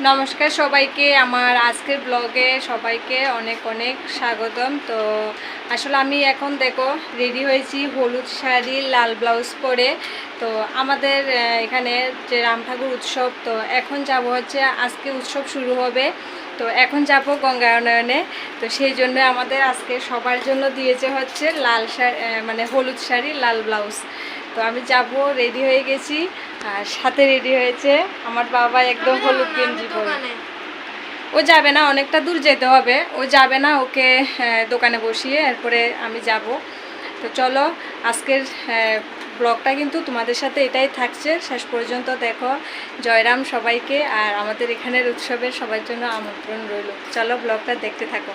নমস্কার সবাইকে, আমার আজকের ব্লগে সবাইকে অনেক অনেক স্বাগতম। তো আসলে আমি এখন দেখো রেডি হয়েছি, হলুদ শাড়ি লাল ব্লাউজ পরে। তো আমাদের এখানে যে রাম ঠাকুর উৎসব, তো এখন যাব হচ্ছে, আজকে উৎসব শুরু হবে। তো এখন যাব গঙ্গায়নে। তো সেই জন্য আমাদের আজকে সবার জন্য দিয়েছে হচ্ছে লাল শাড়ি, মানে হলুদ শাড়ি লাল ব্লাউজ। তো আমি যাব, রেডি হয়ে গেছি। আর সাথে রেডি হয়েছে আমার বাবা, একদম হলুদ গেঞ্জি পরে। ও যাবে না, অনেকটা দূর যেতে হবে, ও যাবে না, ওকে দোকানে বসিয়ে এরপরে আমি যাব। তো চলো, আজকের ব্লগটা কিন্তু তোমাদের সাথে এটাই থাকছে, শেষ পর্যন্ত দেখো। জয়রাম সবাইকে, আর আমাদের এখানের উৎসবের সবার জন্য আমন্ত্রণ রইল। চলো ব্লগটা দেখতে থাকো।